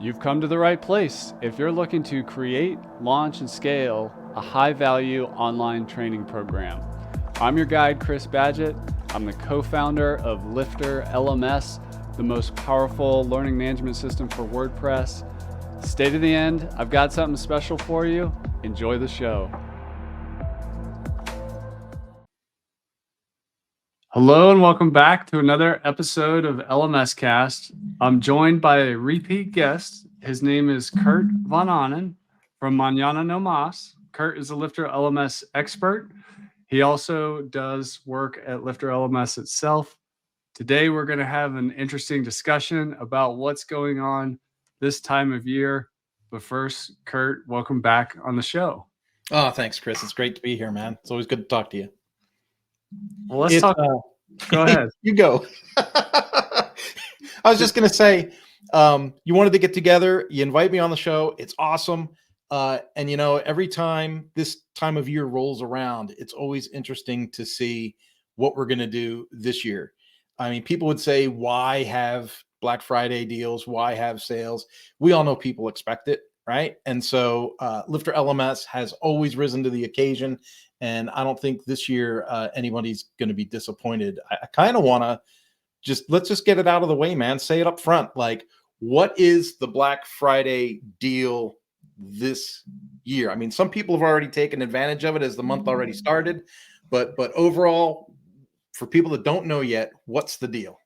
You've come to the right place if you're looking to create, launch, and scale a high-value online training program. I'm your guide, Chris Badgett. I'm the co-founder of LifterLMS, the most powerful learning management system for WordPress. Stay to the end. I've got something special for you. Enjoy the show. Hello and welcome back to another episode of LMS Cast. I'm joined by a repeat guest. His name is Kurt Von Annen from Mañana No Mas. Kurt is a LifterLMS expert. He also does work at LifterLMS itself. Today we're going to have an interesting discussion about what's going on this time of year. But first, Kurt, welcome back on the show. Oh, thanks, Chris. It's great to be here, man. It's always good to talk to you. Well, let's talk. Go ahead. You go. I was just going to say, you wanted to get together. You invite me on the show. It's awesome. And, you know, every time this time of year rolls around, it's always interesting to see what we're going to do this year. I mean, people would say, why have Black Friday deals? Why have sales? We all know people expect it, right? And so LifterLMS has always risen to the occasion. And I don't think this year anybody's going to be disappointed. I kind of want to let's just get it out of the way, man. Say it up front. Like, what is the Black Friday deal this year? I mean, some people have already taken advantage of it as the month already started. But overall, for people that don't know yet, what's the deal?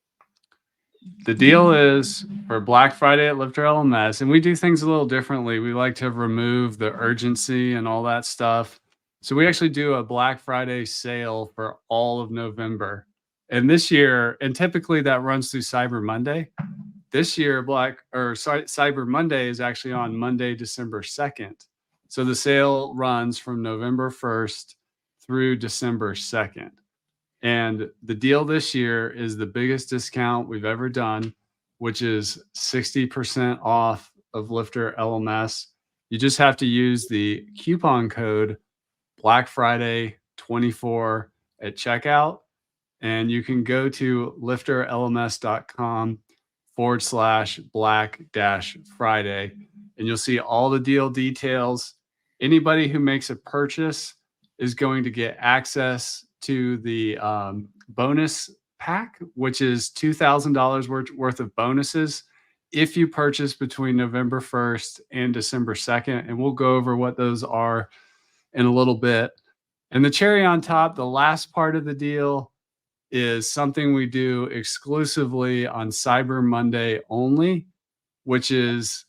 The deal is for Black Friday at LifterLMS, and we do things a little differently. We like to remove the urgency and all that stuff. So we actually do a Black Friday sale for all of November. And this year, and typically that runs through Cyber Monday. This year, Cyber Monday is actually on Monday, December 2nd. So the sale runs from November 1st through December 2nd. And the deal this year is the biggest discount we've ever done, which is 60% off of LifterLMS. You just have to use the coupon code Black Friday 24 at checkout. And you can go to lifterlms.com/black-friday. And you'll see all the deal details. Anybody who makes a purchase is going to get access to the bonus pack, which is $2,000 worth of bonuses if you purchase between November 1st and December 2nd. And we'll go over what those are in a little bit. And the cherry on top, the last part of the deal, is something we do exclusively on Cyber Monday only, which is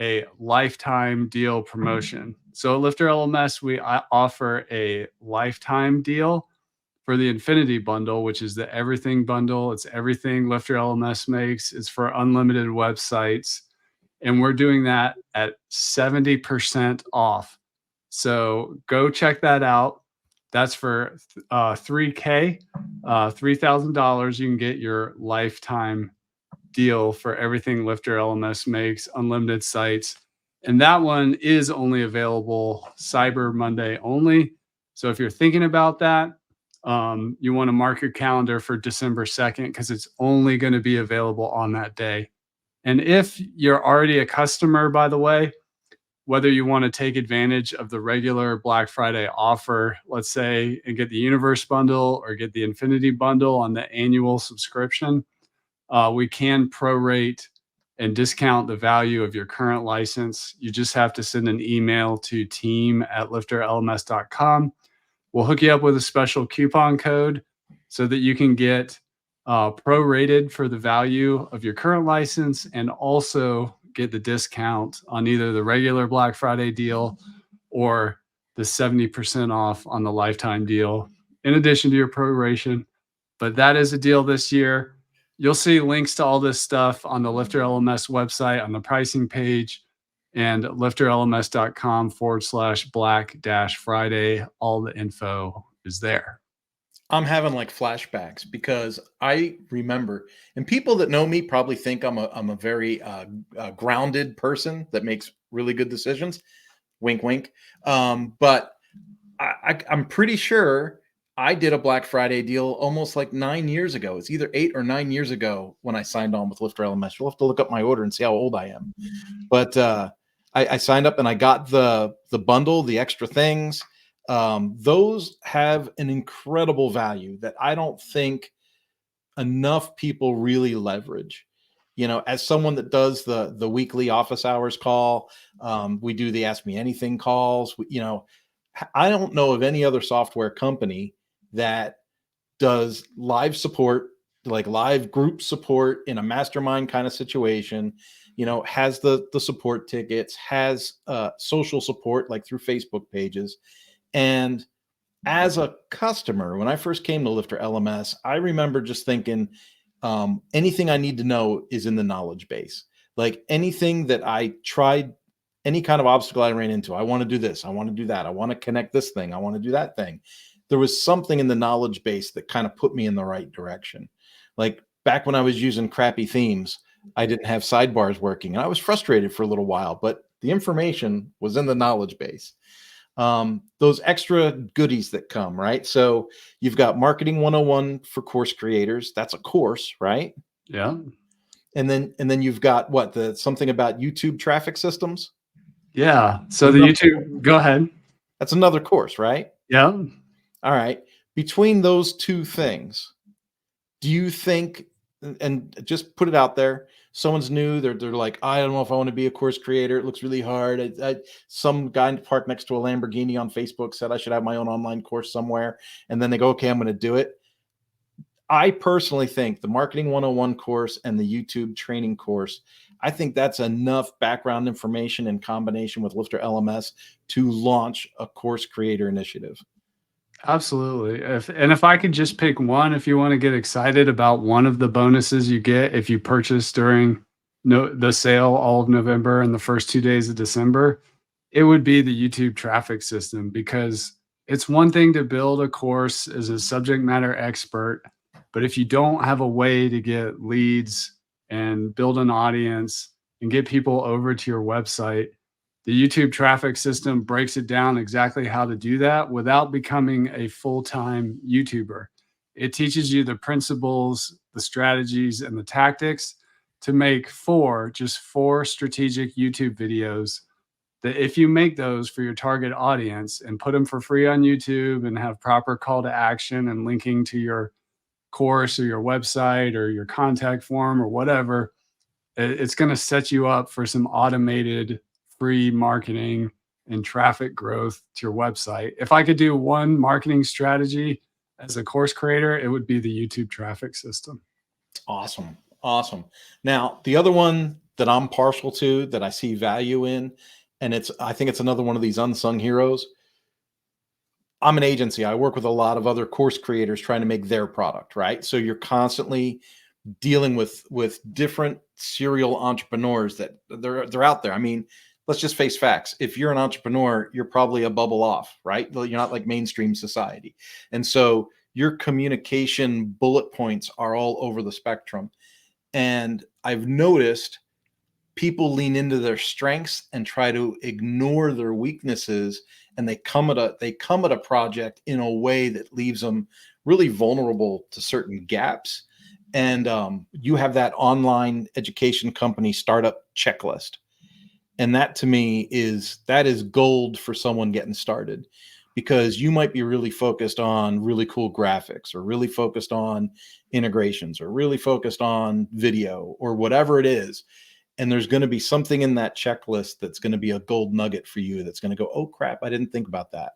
a lifetime deal promotion. So at LifterLMS, we offer a lifetime deal for the Infinity Bundle, which is the everything bundle. It's everything LifterLMS makes. It's for unlimited websites. And we're doing that at 70% off. So go check that out. That's for $3,000, $3,000. You can get your lifetime deal for everything LifterLMS makes, unlimited sites. And that one is only available Cyber Monday only. So if you're thinking about that, you want to mark your calendar for December 2nd because it's only going to be available on that day. And if you're already a customer, by the way, whether you want to take advantage of the regular Black Friday offer, let's say, and get the Universe Bundle or get the Infinity Bundle on the annual subscription, we can prorate and discount the value of your current license. You just have to send an email to team@lifterlms.com. We'll hook you up with a special coupon code so that you can get prorated for the value of your current license and also get the discount on either the regular Black Friday deal or the 70% off on the lifetime deal, in addition to your proration. But that is a deal this year. You'll see links to all this stuff on the LifterLMS website on the pricing page and lifterlms.com/black-friday. All the info is there. I'm having like flashbacks because I remember, and people that know me probably think I'm a very grounded person that makes really good decisions. Wink, wink. But I'm pretty sure I did a Black Friday deal almost like 9 years ago. It's either 8 or 9 years ago when I signed on with LifterLMS. You'll have to look up my order and see how old I am. But I signed up and I got the bundle, the extra things. Those have an incredible value that I don't think enough people really leverage. You know, as someone that does the weekly office hours call, we do the Ask Me Anything calls. You know, I don't know of any other software company that does live support, like live group support in a mastermind kind of situation. You know, has the support tickets, has social support like through Facebook pages, and as a customer, when I first came to Lifter LMS, I remember just thinking, anything I need to know is in the knowledge base. Like anything that I tried, any kind of obstacle I ran into, I want to do this, I want to do that, I want to connect this thing, I want to do that thing. There was something in the knowledge base that kind of put me in the right direction. Like back when I was using crappy themes, I didn't have sidebars working, and I was frustrated for a little while, but the information was in the knowledge base. Those extra goodies that come, right? So you've got Marketing 101 for course creators. That's a course, right? Yeah. And then you've got what, the something about YouTube traffic systems. Yeah. So the YouTube, go ahead. That's another course, right? Yeah. All right. Between those two things, do you think, and just put it out there, someone's new, they're like, I don't know if I want to be a course creator, it looks really hard. Some guy parked next to a Lamborghini on Facebook said I should have my own online course somewhere, and then they go, okay, I'm going to do it. I personally think the Marketing 101 course and the YouTube training course, I think that's enough background information in combination with Lifter LMS to launch a course creator initiative. Absolutely. If I could just pick one, if you want to get excited about one of the bonuses you get if you purchase during the sale all of November and the first 2 days of December, it would be the YouTube traffic system, because it's one thing to build a course as a subject matter expert, but if you don't have a way to get leads and build an audience and get people over to your website, the YouTube traffic system breaks it down exactly how to do that without becoming a full-time YouTuber. It teaches you the principles, the strategies, and the tactics to make just four strategic YouTube videos that, if you make those for your target audience and put them for free on YouTube and have proper call to action and linking to your course or your website or your contact form or whatever, it's going to set you up for some automated free marketing and traffic growth to your website. If I could do one marketing strategy as a course creator, it would be the YouTube traffic system. Awesome. Awesome. Now, the other one that I'm partial to, that I see value in, and I think it's another one of these unsung heroes. I'm an agency. I work with a lot of other course creators trying to make their product, right? So you're constantly dealing with different serial entrepreneurs that they're out there. I mean, let's just face facts. If you're an entrepreneur, you're probably a bubble off, right? You're not like mainstream society. And so your communication bullet points are all over the spectrum. And I've noticed people lean into their strengths and try to ignore their weaknesses, and they come at a project in a way that leaves them really vulnerable to certain gaps. And you have that online education company startup checklist, and that to me is gold for someone getting started, because you might be really focused on really cool graphics, or really focused on integrations, or really focused on video, or whatever it is. And there's going to be something in that checklist that's going to be a gold nugget for you, that's going to go, oh crap, I didn't think about that.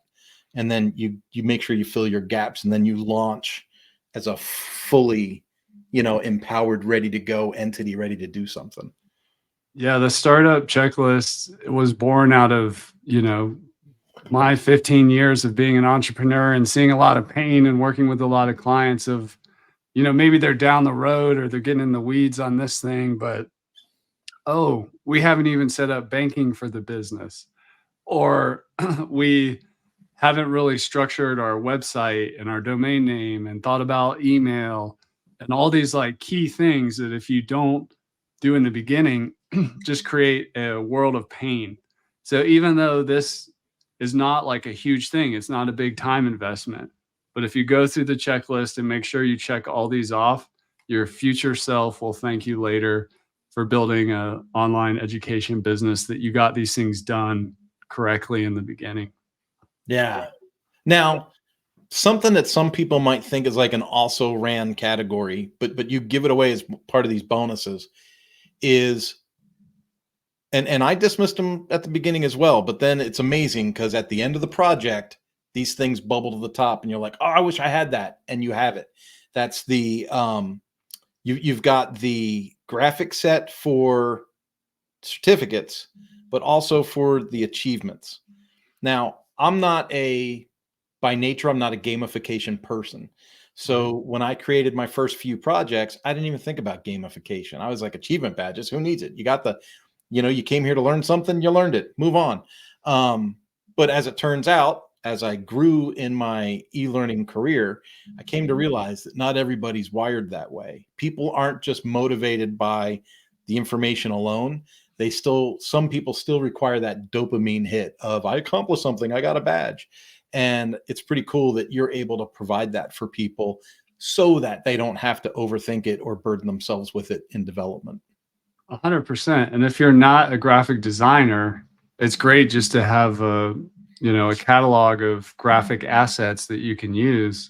And then you make sure you fill your gaps, and then you launch as a fully, empowered, ready to go entity, ready to do something. Yeah, the startup checklist was born out of, my 15 years of being an entrepreneur and seeing a lot of pain and working with a lot of clients of, maybe they're down the road or they're getting in the weeds on this thing, but oh, we haven't even set up banking for the business, or we haven't really structured our website and our domain name and thought about email and all these like key things that if you don't do in the beginning, just create a world of pain. So even though this is not like a huge thing, it's not a big time investment, But if you go through the checklist and make sure you check all these off, your future self will thank you later for building a online education business that you got these things done correctly in the beginning. Yeah. Now, something that some people might think is like an also ran category, but you give it away as part of these bonuses is, and I dismissed them at the beginning as well, but then it's amazing because at the end of the project, these things bubble to the top and you're like, oh, I wish I had that. And you have it. That's the you've got the graphic set for certificates, but also for the achievements. Now, by nature, I'm not a gamification person. So when I created my first few projects, I didn't even think about gamification. I was like, achievement badges, who needs it? You got you came here to learn something, you learned it, move on. But as it turns out, as I grew in my e-learning career, I came to realize that not everybody's wired that way. People aren't just motivated by the information alone. Some people still require that dopamine hit of, I accomplished something, I got a badge. And it's pretty cool that you're able to provide that for people so that they don't have to overthink it or burden themselves with it in development. 100%. And if you're not a graphic designer, it's great just to have a catalog of graphic assets that you can use.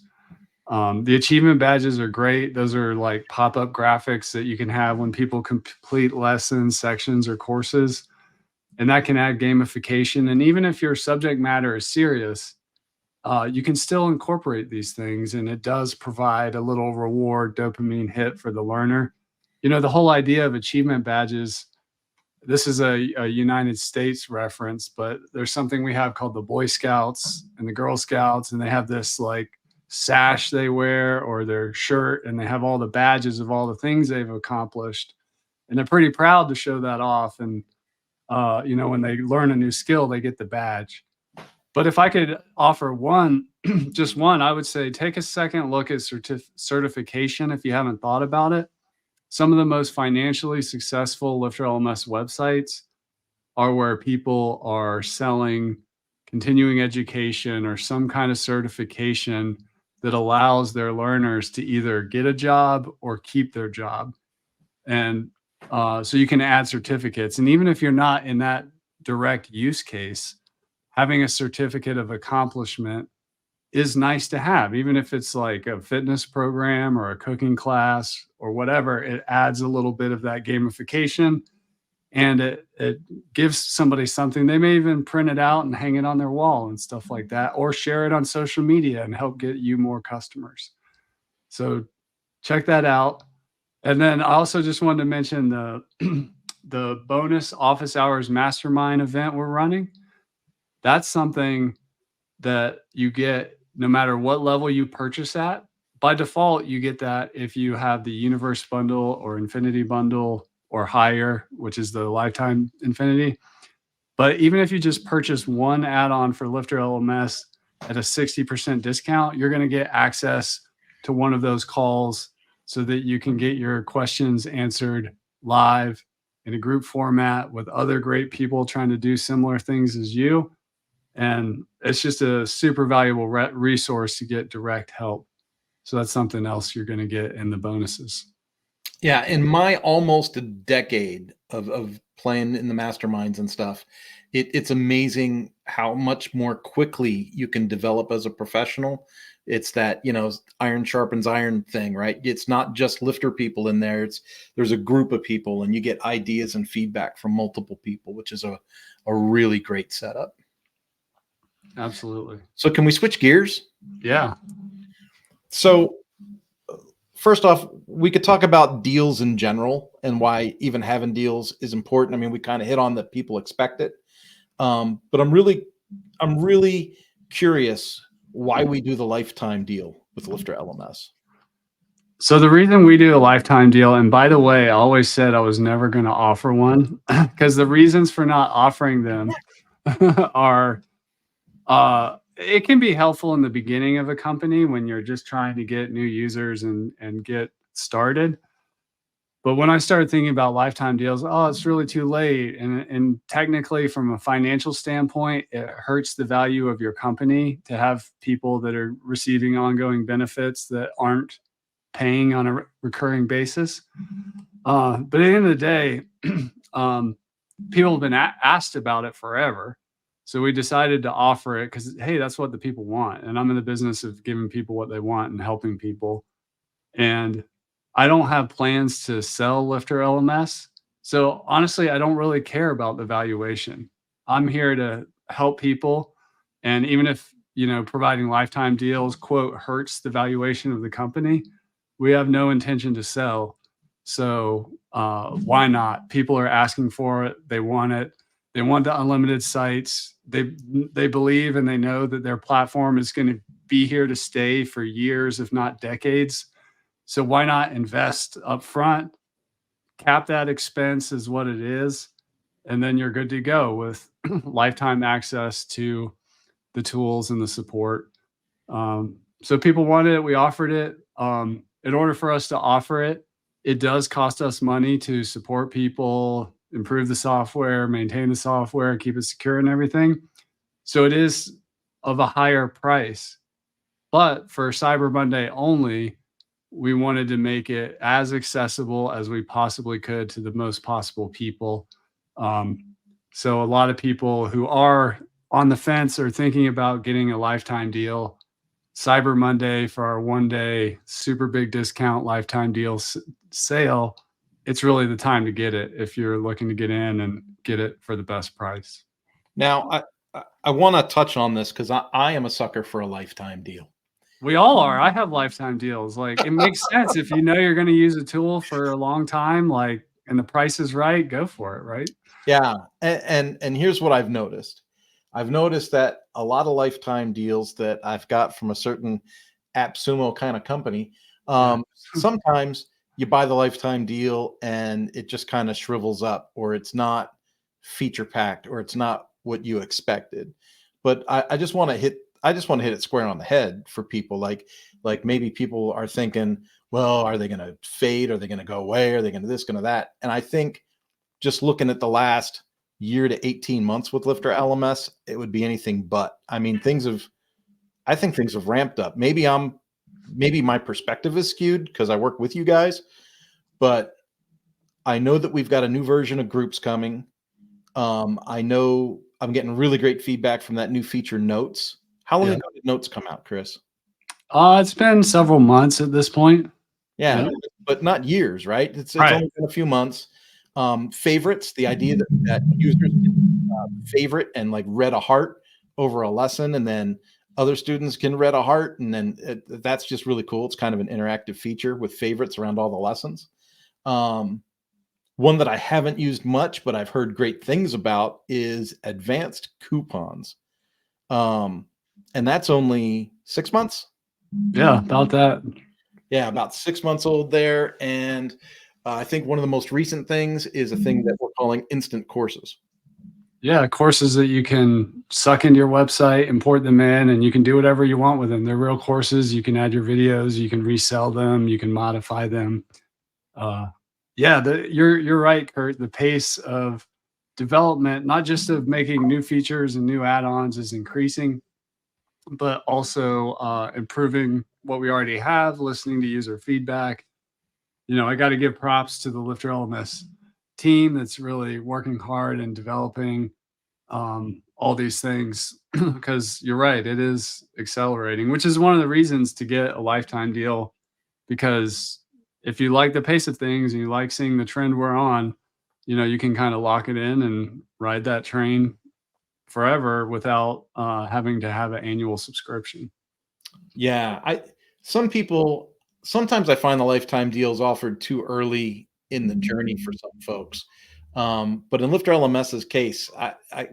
The achievement badges are great. Those are like pop-up graphics that you can have when people complete lessons, sections, or courses. And that can add gamification. And even if your subject matter is serious, you can still incorporate these things. And it does provide a little reward dopamine hit for the learner. The whole idea of achievement badges, this is a United States reference, but there's something we have called the Boy Scouts and the Girl Scouts, and they have this like sash they wear or their shirt, and they have all the badges of all the things they've accomplished. And they're pretty proud to show that off. And, when they learn a new skill, they get the badge. But if I could offer one, just one, I would say take a second look at certification if you haven't thought about it. Some of the most financially successful LifterLMS websites are where people are selling continuing education or some kind of certification that allows their learners to either get a job or keep their job. And so you can add certificates. And even if you're not in that direct use case, having a certificate of accomplishment is nice to have, even if it's like a fitness program or a cooking class or whatever. It adds a little bit of that gamification, and it gives somebody something. They may even print it out and hang it on their wall and stuff like that, or share it on social media and help get you more customers. So check that out. And then I also just wanted to mention the the bonus office hours mastermind event we're running. That's something that you get no matter what level you purchase at. By default, you get that if you have the Universe bundle or Infinity bundle or higher, which is the lifetime Infinity. But even if you just purchase one add-on for Lifter LMS at a 60% discount, you're going to get access to one of those calls so that you can get your questions answered live in a group format with other great people trying to do similar things as you. And it's just a super valuable resource to get direct help. So that's something else you're going to get in the bonuses. Yeah, in my almost a decade of playing in the masterminds and stuff, it's amazing how much more quickly you can develop as a professional. It's that, iron sharpens iron thing, right? It's not just lifter people in there. There's a group of people and you get ideas and feedback from multiple people, which is a really great setup. Absolutely. So can we switch gears? Yeah. So first off, we could talk about deals in general and why even having deals is important. I mean, we kind of hit on that people expect it. But I'm really curious why we do the lifetime deal with Lifter LMS. So the reason we do a lifetime deal, and by the way, I always said I was never going to offer one because the reasons for not offering them are it can be helpful in the beginning of a company when you're just trying to get new users and get started. But when I started thinking about lifetime deals, oh, it's really too late. And technically, from a financial standpoint, it hurts the value of your company to have people that are receiving ongoing benefits that aren't paying on a recurring basis. But at the end of the day, people have been asked about it forever. So we decided to offer it because, hey, that's what the people want. And I'm in the business of giving people what they want and helping people. And I don't have plans to sell Lifter LMS. So honestly, I don't really care about the valuation. I'm here to help people. And even if, providing lifetime deals, quote, hurts the valuation of the company, we have no intention to sell. So why not? People are asking for it. They want it. They want the unlimited sites. They believe and they know that their platform is going to be here to stay for years, if not decades. So why not invest up front, cap that expense is what it is, and then you're good to go with lifetime access to the tools and the support. So people wanted it, we offered it. In order for us to offer it, it does cost us money to support people, improve the software, maintain the software, keep it secure and everything. So it is of a higher price. But for Cyber Monday only, we wanted to make it as accessible as we possibly could to the most possible people. So a lot of people who are on the fence or thinking about getting a lifetime deal, Cyber Monday for our 1-day super big discount lifetime deal sale, it's really the time to get it if you're looking to get in and get it for the best price. Now, I want to touch on this because I am a sucker for a lifetime deal. We all are. I have lifetime deals. Like, it makes sense if you know you're going to use a tool for a long time, like, and the price is right, go for it, right? Yeah, and here's what I've noticed. I've noticed that a lot of lifetime deals that I've got from a certain AppSumo kind of company, Yeah. sometimes you buy the lifetime deal and it just kind of shrivels up, or it's not feature packed, or it's not what you expected. But I just want to hit it square on the head for people. Like maybe people are thinking, well, are they going to fade? Are they going to go away? Are they going to this, going to that? And I think just looking at the last year to 18 months with Lifter LMS, it would be anything but. I mean, I think things have ramped up. Maybe my perspective is skewed because I work with you guys, but I know that we've got a new version of groups coming. I know I'm getting really great feedback from that new feature, Notes. How long Yeah. ago did Notes come out, Chris? It's been several months at this point. Yeah, Yeah. but not years, right? It's Right. only been a few months. Favorites, the idea that users favorite and like read a heart over a lesson, and then other students can read a heart, and then that's just really cool. It's kind of an interactive feature with favorites around all the lessons. One that I haven't used much, but I've heard great things about is advanced coupons. And that's only 6 months. Yeah, about that. Yeah, about 6 months old there. And I think one of the most recent things is a thing that we're calling instant courses. Yeah, courses that you can suck into your website, import them in, and you can do whatever you want with them. They're real courses. You can add your videos, you can resell them, you can modify them. Yeah, you're right, Kurt. The pace of development, not just of making new features and new add-ons, is increasing, but also improving what we already have, listening to user feedback. I got to give props to the Lifter LMS team that's really working hard and developing all these things because you're right, it is accelerating, which is one of the reasons to get a lifetime deal. Because if you like the pace of things and you like seeing the trend we're on, you can kind of lock it in and ride that train forever without having to have an annual subscription. Yeah, sometimes I find the lifetime deals offered too early in the journey for some folks. But in Lifter LMS's case,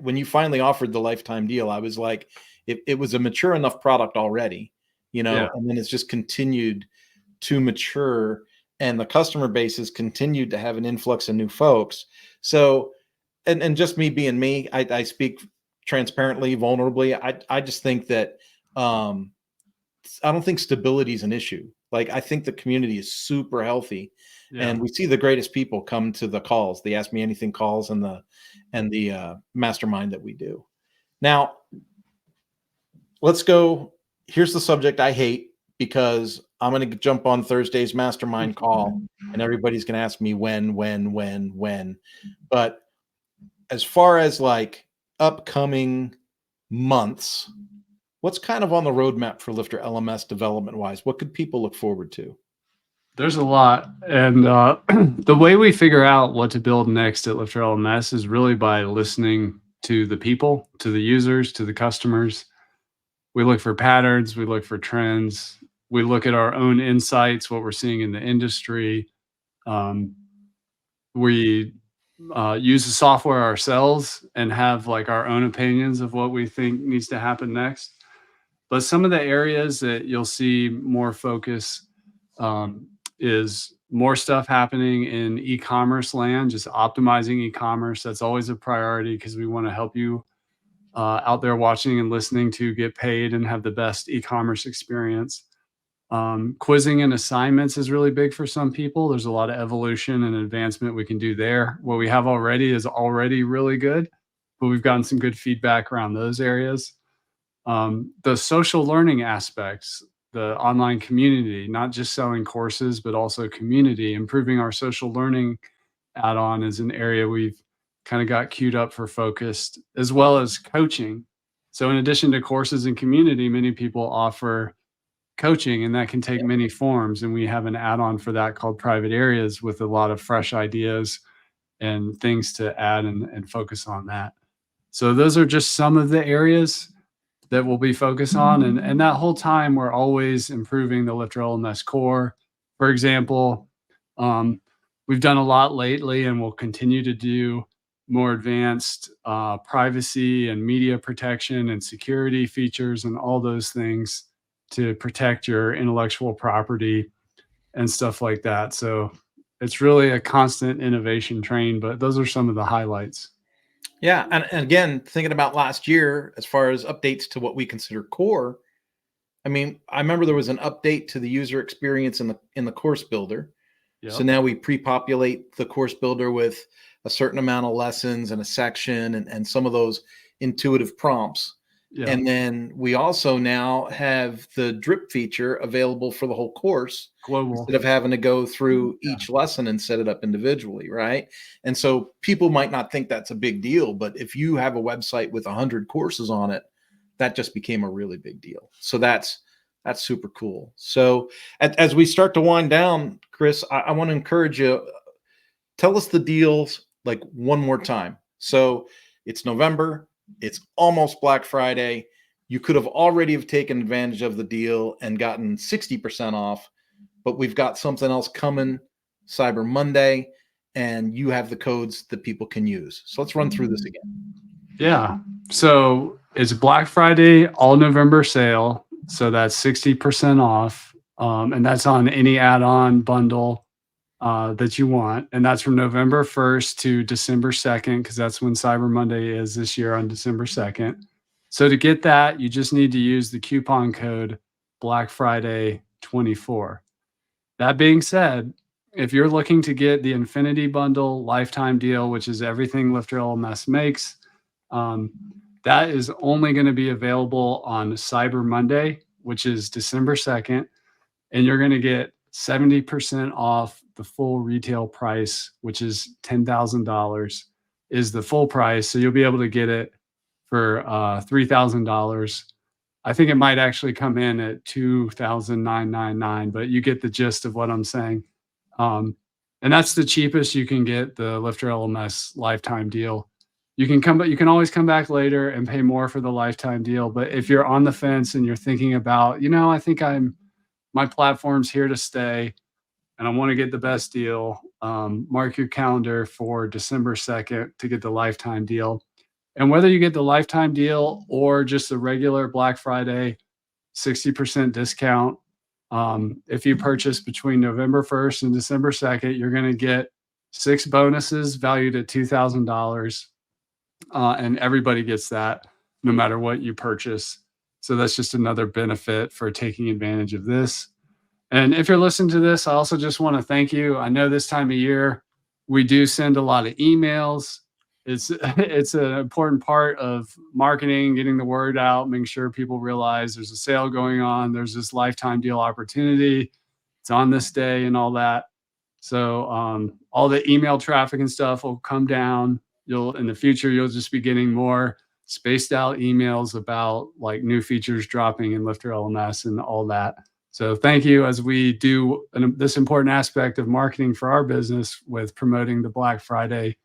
when you finally offered the lifetime deal, I was like, it was a mature enough product already, Yeah. and then it's just continued to mature, and the customer base has continued to have an influx of new folks. So, and just me being me, I speak transparently, vulnerably. I just think that I don't think stability is an issue. Like, I think the community is super healthy, Yeah. and we see the greatest people come to the calls, the Ask Me Anything calls and the mastermind that we do. Now, let's go. Here's the subject I hate, because I'm going to jump on Thursday's mastermind call and everybody's going to ask me when. But as far as like upcoming months, what's kind of on the roadmap for Lifter LMS development wise? What could people look forward to? There's a lot. And the way we figure out what to build next at LifterLMS is really by listening to the people, to the users, to the customers. We look for patterns, we look for trends, we look at our own insights, what we're seeing in the industry. Um, we use the software ourselves and have like our own opinions of what we think needs to happen next. But some of the areas that you'll see more focus is more stuff happening in e-commerce land, just optimizing e-commerce. That's always a priority because we want to help you out there watching and listening to get paid and have the best e-commerce experience. Quizzing and assignments is really big for some people. There's a lot of evolution and advancement we can do there. What we have already is already really good, but we've gotten some good feedback around those areas. The social learning aspects, the online community, not just selling courses, but also community, improving our social learning add-on is an area we've kind of got queued up for focused, as well as coaching. So in addition to courses and community, many people offer coaching, and that can take many forms. And we have an add-on for that called private areas with a lot of fresh ideas and things to add and focus on that. So those are just some of the areas that we'll be focused on. And that whole time, we're always improving the Lifter LMS core. For example, we've done a lot lately and we'll continue to do more advanced privacy and media protection and security features and all those things to protect your intellectual property and stuff like that. So it's really a constant innovation train, but those are some of the highlights. Yeah, and again, thinking about last year, as far as updates to what we consider core, I mean, I remember there was an update to the user experience in the course builder. So Yep. now we pre-populate the course builder with a certain amount of lessons and a section and some of those intuitive prompts. Yeah. And then we also now have the drip feature available for the whole course, Global. instead of having to go through each lesson and set it up individually, right? And so people might not think that's a big deal, but if you have a website with 100 courses on it, that just became a really big deal. So that's super cool. So as we start to wind down, Chris, I want to encourage you, tell us the deals like one more time. So it's November, it's almost Black Friday. You could have already have taken advantage of the deal and gotten 60% off, but we've got something else coming, Cyber Monday, and you have the codes that people can use. So let's run through this again. Yeah. So it's Black Friday, all November sale. So that's 60% off. And that's on any add-on bundle that you want. And that's from November 1st to December 2nd, because that's when Cyber Monday is this year on December 2nd. So to get that, you just need to use the coupon code Black Friday 24. That being said, if you're looking to get the Infinity Bundle lifetime deal, which is everything Lifter LMS makes, that is only going to be available on Cyber Monday, which is December 2nd. And you're going to get 70% off the full retail price, which is $10,000 is the full price. So you'll be able to get it for $3,000. I think it might actually come in at $2,999, but you get the gist of what I'm saying. And that's the cheapest you can get the Lifter LMS lifetime deal. You can always come back later and pay more for the lifetime deal. But if you're on the fence and you're thinking about, I think my platform's here to stay and I want to get the best deal, mark your calendar for December 2nd to get the lifetime deal. And whether you get the lifetime deal or just the regular Black Friday 60% discount, if you purchase between November 1st and December 2nd, you're going to get 6 bonuses valued at $2,000. And everybody gets that no matter what you purchase. So that's just another benefit for taking advantage of this. And if you're listening to this, I also just want to thank you. I know this time of year, we do send a lot of emails. It's an important part of marketing, getting the word out, making sure people realize there's a sale going on. There's this lifetime deal opportunity. It's on this day and all that. So all the email traffic and stuff will come down. In the future, you'll just be getting more spaced out emails about like new features dropping in LifterLMS and all that. So thank you as we do this important aspect of marketing for our business with promoting the Black Friday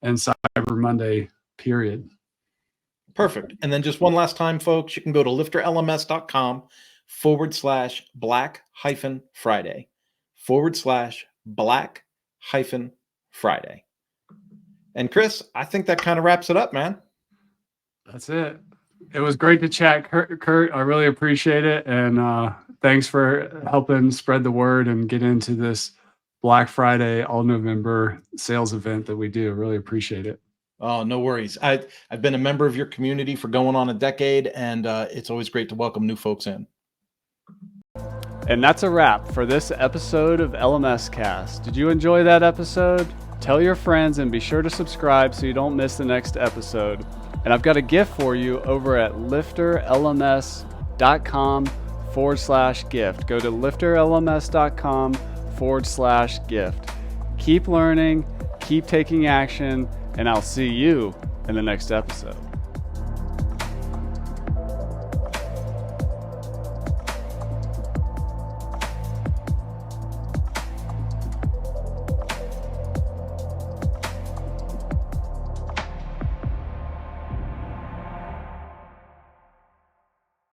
and Cyber Monday period. Perfect. And then just one last time, folks, you can go to lifterlms.com/Black-Friday /Black-Friday. And Chris, I think that kind of wraps it up, man. That's it. It was great to chat, Kurt. I really appreciate it. And thanks for helping spread the word and get into this Black Friday, all November sales event that we do. Really appreciate it. Oh, no worries. I've been a member of your community for going on a decade, and it's always great to welcome new folks in. And that's a wrap for this episode of LMS Cast. Did you enjoy that episode? Tell your friends and be sure to subscribe so you don't miss the next episode. And I've got a gift for you over at lifterlms.com/gift. Go to lifterlms.com/gift. Keep learning, keep taking action, and I'll see you in the next episode.